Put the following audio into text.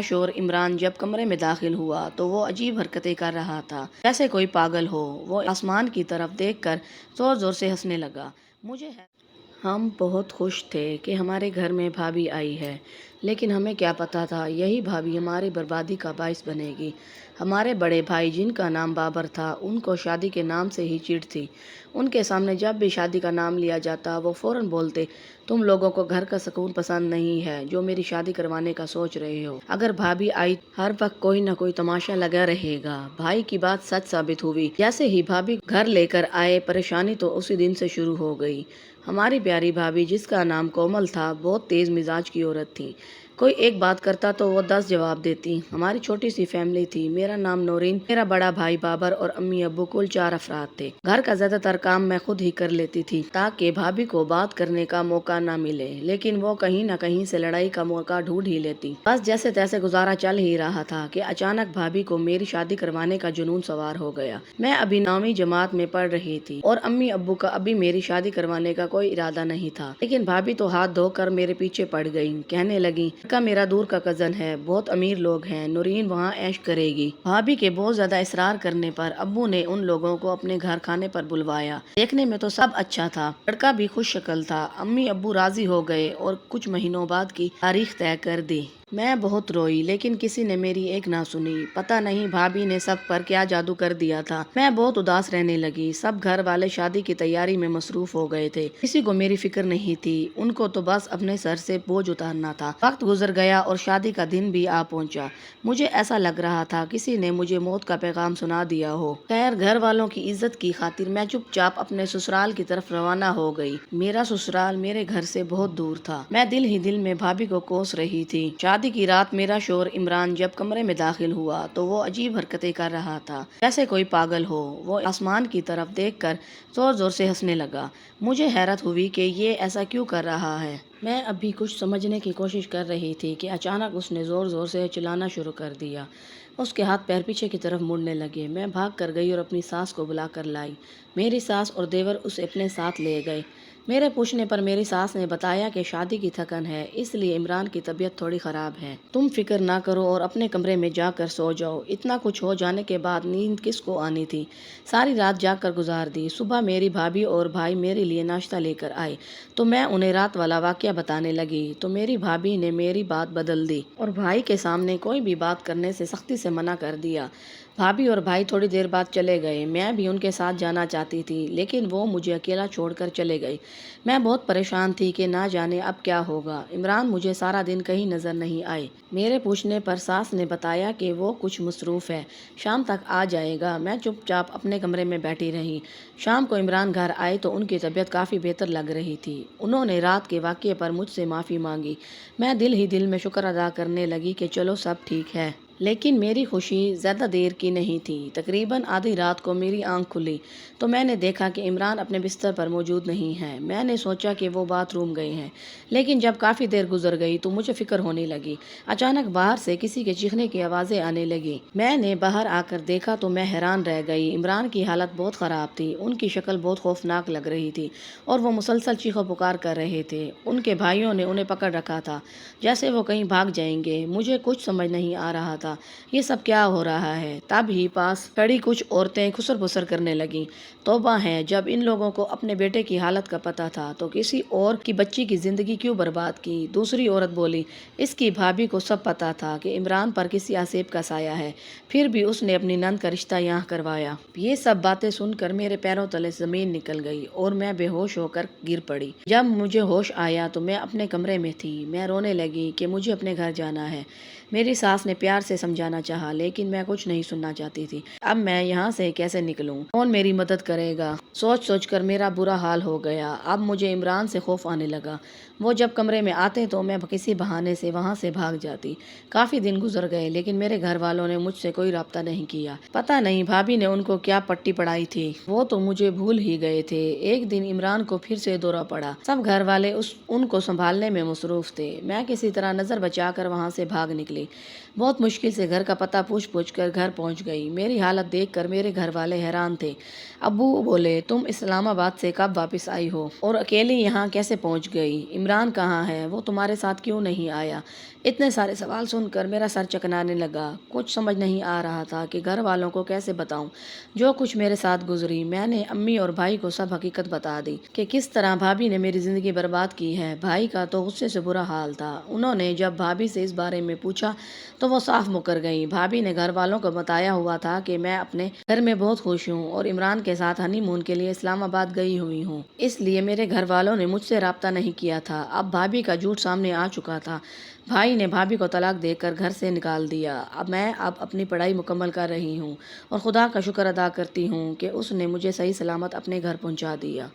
शोर इमरान जब कमरे में दाखिल हुआ तो वो अजीब हरकतें कर रहा था, जैसे कोई पागल हो। वो आसमान की तरफ देखकर जोर जोर से हंसने लगा। मुझे है हम बहुत खुश थे कि हमारे घर में भाभी आई है, लेकिन हमें क्या पता था यही भाभी हमारी बर्बादी का बाइस बनेगी। हमारे बड़े भाई, जिनका नाम बाबर था, उनको शादी के नाम से ही चिढ़ थी। उनके सामने जब भी शादी का नाम लिया जाता, वो फौरन बोलते, तुम लोगों को घर का सुकून पसंद नहीं है जो मेरी शादी करवाने का सोच रहे हो। अगर भाभी आई, हर वक्त कोई ना कोई तमाशा लगा रहेगा। भाई की बात सच साबित हुई। जैसे ही भाभी घर लेकर आए, परेशानी तो उसी दिन से शुरू हो गई। हमारी प्यारी भाभी, जिसका नाम कोमल था, बहुत तेज मिजाज की औरत थी। कोई एक बात करता तो वो 10 जवाब देती। हमारी छोटी सी फैमिली थी। मेरा नाम नौरीन, मेरा बड़ा भाई बाबर और अम्मी अब्बू, कुल 4 अफराद थे। घर का ज्यादातर काम मैं खुद ही कर लेती थी ताकि भाभी को बात करने का मौका ना मिले, लेकिन वो कहीं न कहीं से लड़ाई का मौका ढूंढ ही लेती। बस जैसे तैसे गुजारा चल ही रहा था कि अचानक भाभी को मेरी शादी करवाने का जुनून सवार हो गया। मैं अभी 9वीं जमात में पढ़ रही थी और अम्मी अब्बू का अभी मेरी शादी करवाने का कोई इरादा नहीं था, लेकिन भाभी तो हाथ धोकर मेरे पीछे पड़ गई। कहने लगी, का मेरा दूर का कजन है, बहुत अमीर लोग हैं, नूरीन वहाँ ऐश करेगी। भाभी के बहुत ज्यादा इसरार करने पर अब्बू ने उन लोगों को अपने घर खाने पर बुलवाया। देखने में तो सब अच्छा था, लड़का भी खुश शक्ल था। अम्मी अब्बू राजी हो गए और कुछ महीनों बाद की तारीख तय कर दी। मैं बहुत रोई, लेकिन किसी ने मेरी एक ना सुनी। पता नहीं भाभी ने सब पर क्या जादू कर दिया था। मैं बहुत उदास रहने लगी। सब घर वाले शादी की तैयारी में मसरूफ हो गए थे। किसी को मेरी फिक्र नहीं थी। उनको तो बस अपने सर से बोझ उतारना था। वक्त गुजर गया और शादी का दिन भी आ पहुंचा। मुझे ऐसा लग रहा था किसी ने मुझे मौत का पैगाम सुना दिया हो। खैर, घर वालों की इज्जत की खातिर मैं चुपचाप अपने ससुराल की तरफ रवाना हो गई। मेरा ससुराल मेरे घर से बहुत दूर था। मैं दिल ही दिल में भाभी को कोस रही थी। शादी की रात मेरा शोर इमरान जब कमरे में दाखिल हुआ तो वो अजीब हरकतें कर रहा था, जैसे कोई पागल हो। वो आसमान की तरफ देखकर जोर जोर से हंसने लगा। मुझे हैरत हुई कि ये ऐसा क्यों कर रहा है। मैं अभी कुछ समझने की कोशिश कर रही थी कि अचानक उसने जोर जोर से चिल्लाना शुरू कर दिया। उसके हाथ पैर पीछे की तरफ मुड़ने लगे। मैं भाग कर गई और अपनी सास को बुला कर लाई। मेरी सास और देवर उसे अपने साथ ले गए। मेरे पूछने पर मेरी सास ने बताया कि शादी की थकन है, इसलिए इमरान की तबीयत थोड़ी खराब है। तुम फिक्र ना करो और अपने कमरे में जाकर सो जाओ। इतना कुछ हो जाने के बाद नींद किसको आनी थी। सारी रात जाकर गुजार दी। सुबह मेरी भाभी और भाई मेरे लिए नाश्ता लेकर आए तो मैं उन्हें रात वाला वाकया बताने लगी तो मेरी भाभी ने मेरी बात बदल दी और भाई के सामने कोई भी बात करने से सख्ती से मना कर दिया। भाभी और भाई थोड़ी देर बाद चले गए। मैं भी उनके साथ जाना चाहती थी, लेकिन वो मुझे अकेला छोड़कर चले गए। मैं बहुत परेशान थी कि ना जाने अब क्या होगा। इमरान मुझे सारा दिन कहीं नजर नहीं आए। मेरे पूछने पर सास ने बताया कि वो कुछ मसरूफ है, शाम तक आ जाएगा। मैं चुपचाप अपने कमरे में बैठी रही। शाम को इमरान घर आए तो उनकी तबीयत काफ़ी बेहतर लग रही थी। उन्होंने रात के वाक़ये पर मुझसे माफ़ी मांगी। मैं दिल ही दिल में शुक्र अदा करने लगी कि चलो सब ठीक है। लेकिन मेरी खुशी ज़्यादा देर की नहीं थी। तकरीबन आधी रात को मेरी आंख खुली तो मैंने देखा कि इमरान अपने बिस्तर पर मौजूद नहीं है। मैंने सोचा कि वो बाथरूम गए हैं, लेकिन जब काफ़ी देर गुजर गई तो मुझे फिक्र होने लगी। अचानक बाहर से किसी के चीखने की आवाज़ें आने लगी। मैंने बाहर आकर देखा तो मैं हैरान रह गई। इमरान की हालत बहुत ख़राब थी। उनकी शक्ल बहुत खौफनाक लग रही थी और वो मुसलसल चीखो पुकार कर रहे थे। उनके भाइयों ने उन्हें पकड़ रखा था, जैसे वो कहीं भाग जाएंगे। मुझे कुछ समझ नहीं आ रहा था ये सब क्या हो रहा है। तब ही पास खड़ी कुछ औरतें खुसर फुसर करने लगीं। तौबा है, जब इन लोगों को अपने बेटे की हालत का पता था तो किसी और की बच्ची की जिंदगी क्यों बर्बाद की। दूसरी औरत बोली, इसकी भाभी को सब पता था कि इमरान पर किसी आसेब का साया है, फिर भी उसने अपनी नंद का रिश्ता यहाँ करवाया। ये सब बातें सुनकर मेरे पैरों तले जमीन निकल गई और मैं बेहोश होकर गिर पड़ी। जब मुझे होश आया तो मैं अपने कमरे में थी। मैं रोने लगी कि मुझे अपने घर जाना है। मेरी सास ने प्यार से समझाना चाहा, लेकिन मैं कुछ नहीं सुनना चाहती थी। अब मैं यहाँ से कैसे निकलूं? कौन मेरी मदद करेगा? सोच सोच कर मेरा बुरा हाल हो गया। अब मुझे इमरान से खौफ आने लगा। वो जब कमरे में आते तो मैं किसी बहाने से वहाँ से भाग जाती। काफी दिन गुजर गए, लेकिन मेरे घर वालों ने मुझसे कोई राब्ता नहीं किया। पता नहीं भाभी ने उनको क्या पट्टी पढ़ाई थी, वो तो मुझे भूल ही गए थे। एक दिन इमरान को फिर से दौरा पड़ा। सब घर वाले उनको संभालने में मसरूफ थे। मैं किसी तरह नजर बचाकर वहाँ से भाग निकली। बहुत मुश्किल से घर का पता पूछ कर घर पहुंच गई। मेरी हालत देखकर मेरे घर वाले हैरान थे। अब्बू बोले, तुम इस्लामाबाद से कब वापस आई हो और अकेली यहाँ कैसे पहुंच गई? इमरान कहाँ है? वो तुम्हारे साथ क्यों नहीं आया? اتنے سارے سوال سن کر میرا سر چکرانے لگا۔ کچھ سمجھ نہیں آ رہا تھا کہ گھر والوں کو کیسے بتاؤں جو کچھ میرے ساتھ گزری۔ میں نے امی اور بھائی کو سب حقیقت بتا دی کہ کس طرح بھابھی نے میری زندگی برباد کی ہے۔ بھائی کا تو غصے سے برا حال تھا۔ انہوں نے جب بھابھی سے اس بارے میں پوچھا تو وہ صاف مکر گئیں۔ بھابھی نے گھر والوں کو بتایا ہوا تھا کہ میں اپنے گھر میں بہت خوش ہوں اور عمران کے ساتھ ہنی مون کے لیے اسلام آباد گئی ہوئی ہوں، اس لیے میرے گھر والوں نے مجھ سے رابطہ نہیں کیا تھا۔ اب بھابھی کا جھوٹ سامنے آ چکا تھا۔ بھائی نے بھابھی کو طلاق دے کر گھر سے نکال دیا۔ میں اب اپنی پڑھائی مکمل کر رہی ہوں اور خدا کا شکر ادا کرتی ہوں کہ اس نے مجھے صحیح سلامت اپنے گھر پہنچا دیا۔